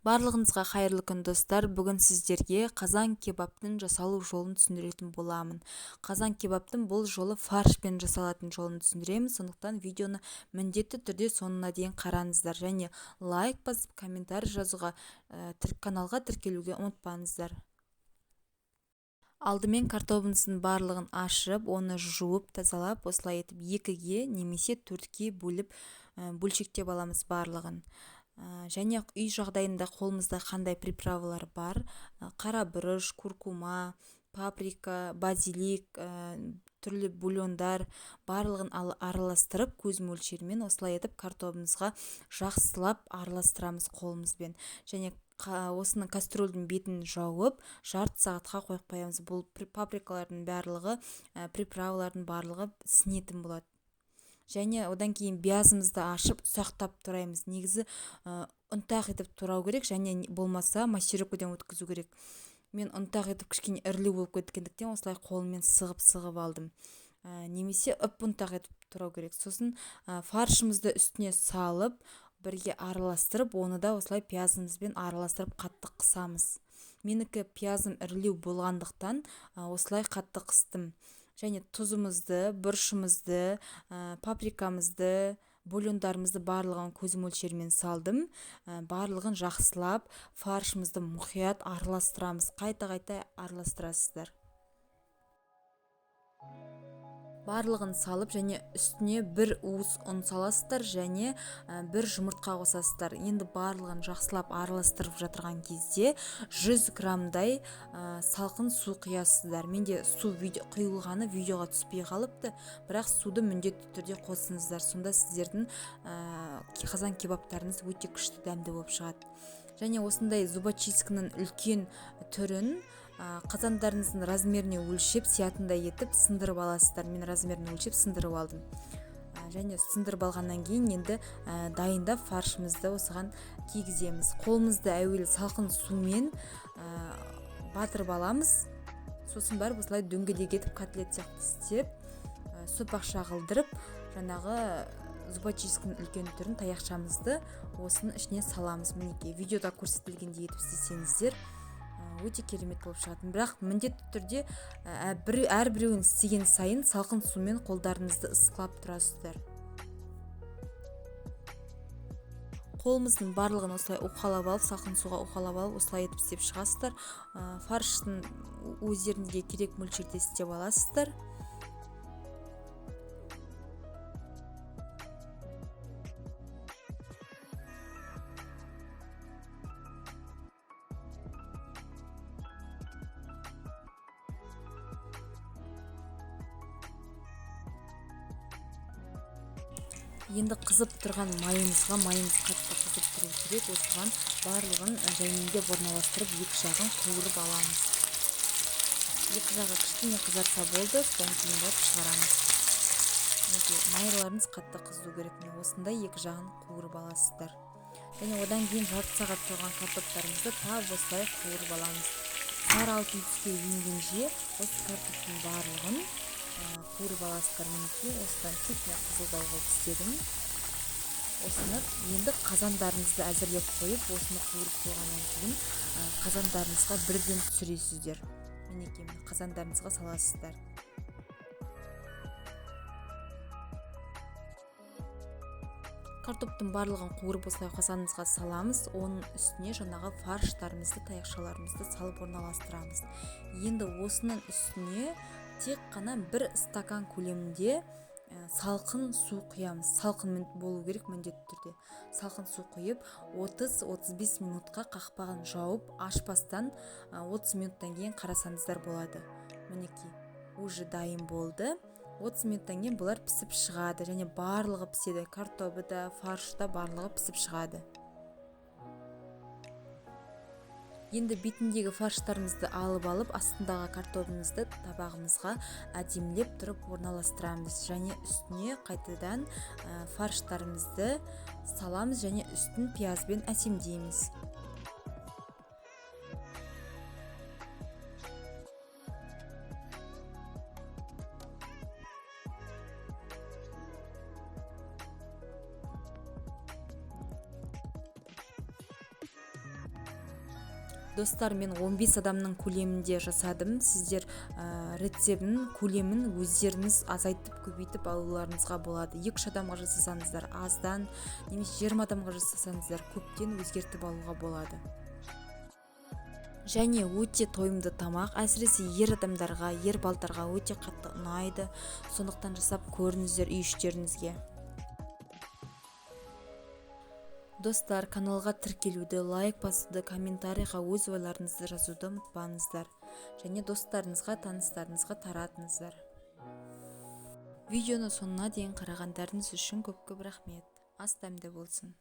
Барлығыңызға қайырлы күн достар. Бүгін сіздерге қазан кебаптың жасалу жолын түсіндіретін боламын. Қазан кебаптың бұл жолы фаршпен жасалатын жолын түсіндіремін. Сондықтан видеоны міндетті түрде соңына дейін қараңыздар және лайк басып комментарий жазуға, каналға тіркелуге ұмытпаңыздар. Алдымен картобымыздың барлығын ашып, оны жуып, тазалап, осылай етіп 2-ге немесе 4-ке бөлшектеп аламыз барлығын. Және үй жағдайында қолымызда қандай приправалар бар, қара бұрыш, куркума, паприка, базилик, түрлі бульондар барлығын араластырып, көз мөлшерімен осылай етіп картобымызға жақсылап араластырамыз қолымызбен. Және осының кастрөлдің бетін жауып, жарты сағатқа қойып қоямыз. Бұл паприкалардың барлығы, приправалардың барлығы сінетін болады. Және одан кейін биязымызды ашып, ұсақтап тураймыз. Негізі ұнтақ етіп турау керек, және болмаса массировкадан өткізу керек. Мен ұнтақ етіп кішкене ірілі болып кеткендіктен осылай қолыммен сығып алдым. Немесе ұнтақ етіп турау керек. Сосын фаршымызды үстіне салып, бірге араластырып, оны да осылай пиязымызбен араластырып қатты қысамыз. Менікі пиязым ірілеу болғандықтан осылай қатты қыстым. Және тұзымызды, бұрышымызды, паприкамызды, бульондарымызды барлығын көз мөлшерімен салдым. Барлығын жақсылап, фаршымызды мұқият араластырамыз. Қайта араластырасыздар. Барлығын салып, және үстіне бір уыс ұн саласыздар, және бір жұмыртқа қосасыздар. Енді барлығын жақсылап араластырып жатырған кезде 100 граммдай салқын су құясыздар. Менде су құйылғаны видеоға түспей қалыпты, бірақ суды міндетті түрде қосыңыздар. Сонда сіздердің қазан кебаптарыңыз өте күшті дәмді болып шығады. Және осындай зубочистканың үлкен түрін қазандарыңыздың размеріне өлшеп, сиятындай етіп сындырып аласыздар. Мен размерін өлшеп сындырып алдым. Және сындырып алғаннан кейін енді дайындап фаршымызды осыған кигіземіз. Қолымызды әуелі салқын сумен батырып аламыз. Сосын барып осылай дөңгелек етіп котлет сияқты істеп, сопақша қылдырып, жаңағы зубочистканың үлкен түрін таяқшамызды осының ішіне саламыз. Мінекей видеода көрсетілгендей етіп істесеңіздер өте керемет болып шығатын. Бірақ міндетті түрде әрбіреуін істеген сайын салқын сумен қолдарыңызды ысқылап тұрасыздар. Қолымыздың барлығын осылай уқалап алып, салқын суға уқалап алып, осылай етіп істеп шығасыздар. Фарштың өздеріңізге керек мөлшерде істеп аласыздар. Енді қызып тұрған майымыз қатты қызып тұру керек. Осыған барлығын жайнеңдеп орналастырып, екі жағын қуырып аламыз. Екі жағы кішкене қызарса болды, содан кейін барып шығарамыз. Майларыңыз қатты қызу керек. Осындай екі жағын қуырып аласыздар. Және одан кейін жарты сағат тұрған картоптарымызды тап осылай қуырып аламыз. Сары алтын түске енгенше осы картоптың барлығын қуырып аласыздар. Осыдан тек қызылдау қылып істедім. Осыны енді қазандарыңызды әзірлеп қойып, осыны қуырып қойғаннан кейін қазандарыңызға бірден түсіресіздер. Мінекей қазандарыңызға саласыздар. Картоптың барлығын қуырып осылай қазанымызға саламыз. Оның үстіне жаңағы фарштарымызды, таяқшаларымызды салып орналастырамыз. Енді осының үстіне тек қана 1 стакан көлемінде салқын су құямыз. Салқын болу керек міндетті түрде. Салқын су құйып 30-35 минутқа қақпағын жауып, ашпастан 30 минуттан кейін қарасаңыздар болады. Мінекей, уже дайын болды. 30 минуттан кейін бұлар пісіп шығады, және барлығы піседі. Картобы да, фарш да барлығы пісіп шығады. Енді бетіндегі фарштарымызды алып, астындағы картобымызды табағымызға әдемілеп тұрып орналастырамыз. Және үстіне қайтадан фарштарымызды саламыз және үстін пиязбен әсемдейміз. Достар, мен 15 адамның көлемінде жасадым. Сіздер рецебін, көлемін өздеріңіз азайтып көбейтіп алуларыңызға болады. 2-3 адамға жасасаңыздар аздан, немесе 20 адамға жасасаңыздар көптен өзгертіп алуға болады. Және өте тойымды тамақ, әсіресе ер адамдарға, ер балдарға өте қатты ұнайды. Сондықтан жасап көріңіздер үй іштеріңізге. Достар, каналға тіркелуді, лайк басуды, комментарийға өз ойларыңызды жазуды ұмытпаңыздар. Және достарыңызға, таныстарыңызға таратыңыздар. Видеоны соңына дейін қарағандарыңыз үшін көп рахмет. Ас дәмді болсын.